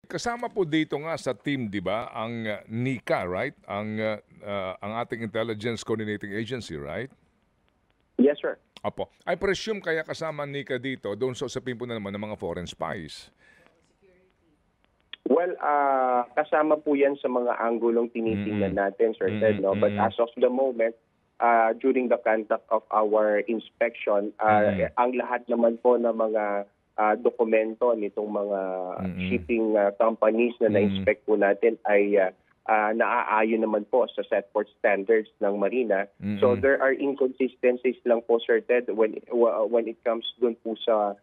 Kasama po dito nga sa team, 'di ba, ang NICA, right? Ang ating Intelligence Coordinating Agency, right? Yes, sir. Opo. I presume kaya kasama ang NICA dito, doon sa usapin po na naman ng mga foreign spies. Well, kasama po yan sa mga anggulong tinitingnan natin, Sir Ted. No? But as of the moment, during the conduct of our inspection, ang lahat naman po ng mga dokumento nitong mga shipping companies na na-inspect po natin ay naaayon naman po sa set forth standards ng Marina. So there are inconsistencies lang po, Sir Ted, when it comes dun po sa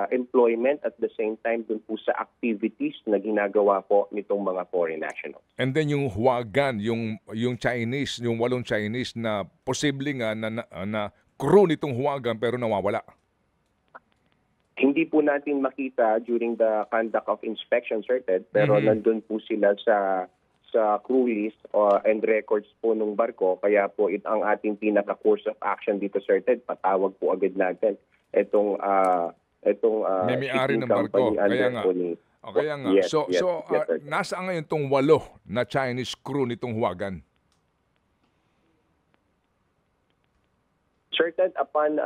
employment at the same time dun po sa activities na ginagawa po nitong mga foreign nationals. And then yung Huagan, yung Chinese, yung 8 Chinese na posible nga na crew nitong Huagan pero nawawala. Hindi po natin makita during the conduct of inspection, Sir Ted, pero nandun po sila sa crew list and records po ng barko. Kaya po ang ating pinaka-course of action dito, Sir Ted, patawag po agad natin itong May may-ari ng barko. Kaya nga. Yes, So sir. nasaan ngayon itong 8 na Chinese crew nitong Huagan? Sir Ted, upon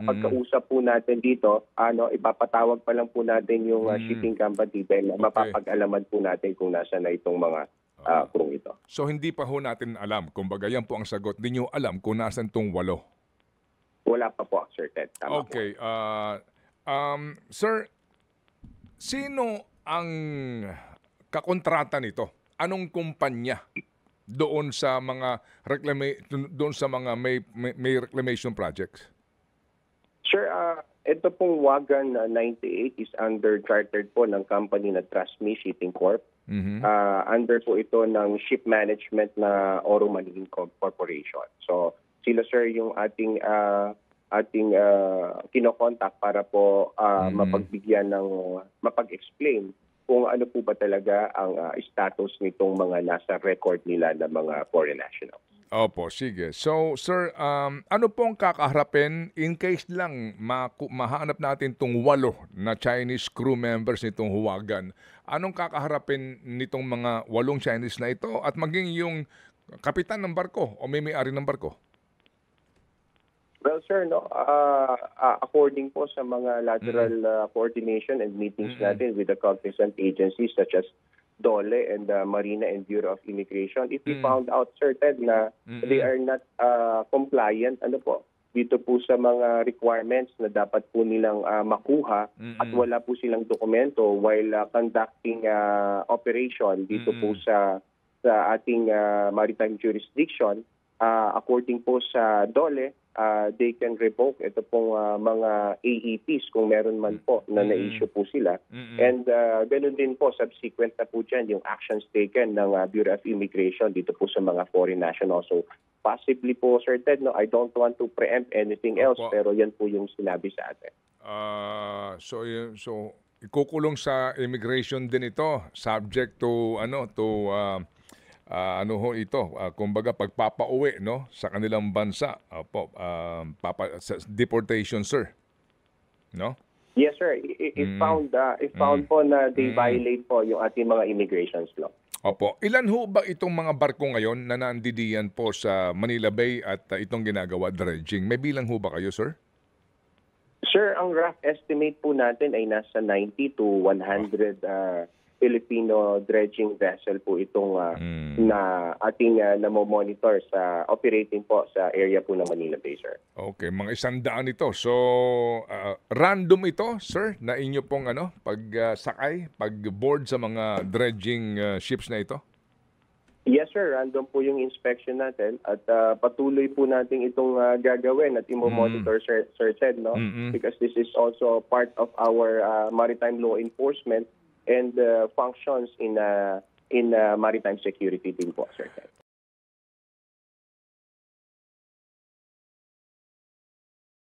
pagkausap po natin dito, ipapatawag pa lang po natin yung shipping company dahil mapapag-alaman po natin kung nasa na itong mga crew ito. So hindi pa ho natin alam. Kumbaga yan po ang sagot. Hindi nyo alam kung nasan itong 8. Wala pa po, Sir Ted. Tama Okay. po. Sir, sino ang kakontrata nito? Anong kumpanya doon sa mga may reclamation projects? Sir, ito pong Wagan 98 is under chartered po ng company na Trust Me Shipping Corp. Under po ito ng ship management na Oro Marine Corporation. So sila, sir, yung ating kinokontak para po mapag-explain kung ano po ba talaga ang status nitong mga nasa record nila ng mga foreign nationals. Opo, sige. So, sir, ano pong kakaharapin in case lang mahanap natin itong 8 na Chinese crew members nitong Huagan? Anong kakaharapin nitong mga 8 Chinese na ito at maging yung kapitan ng barko o may-ari ng barko? Well, sir, according po sa mga lateral coordination and meetings natin with the cognizant agencies such as DOLE and the Marina and Bureau of Immigration, if we found out, Sir Ted, na they are not compliant, dito po sa mga requirements na dapat po nilang makuha at wala po silang dokumento while conducting operation dito po sa ating maritime jurisdiction, according po sa DOLE, they can revoke ito pong mga AEPs kung meron man po na na-issue po sila. And ganun din po, subsequent na po dyan yung actions taken ng Bureau of Immigration dito po sa mga foreign nationals. So possibly po, Sir Ted, I don't want to preempt anything else, pero yan po yung sinabi sa atin. So ikukulong sa immigration din ito, subject to kumbaga pagpapauwi sa kanilang bansa, deportation, sir. No? Yes, sir. If found po na they violate po yung ating mga immigrations law. Opo. Ilan ho ba itong mga barko ngayon na nandidiyan po sa Manila Bay at itong ginagawa dredging? May bilang ho ba kayo, sir? Sir, ang rough estimate po natin ay nasa 90 to 100 Filipino dredging vessel po itong na ating namo-monitor sa operating po sa area po ng Manila Bay, sir. Okay, mga 100 ito. So, random ito, sir, na inyo pong pagsakay, pag-board sa mga dredging ships na ito? Yes, sir. Random po yung inspection natin at patuloy po natin itong gagawin at imo-monitor, Sir Ted, because this is also part of our maritime law enforcement and functions in maritime security din po, Sir Ted.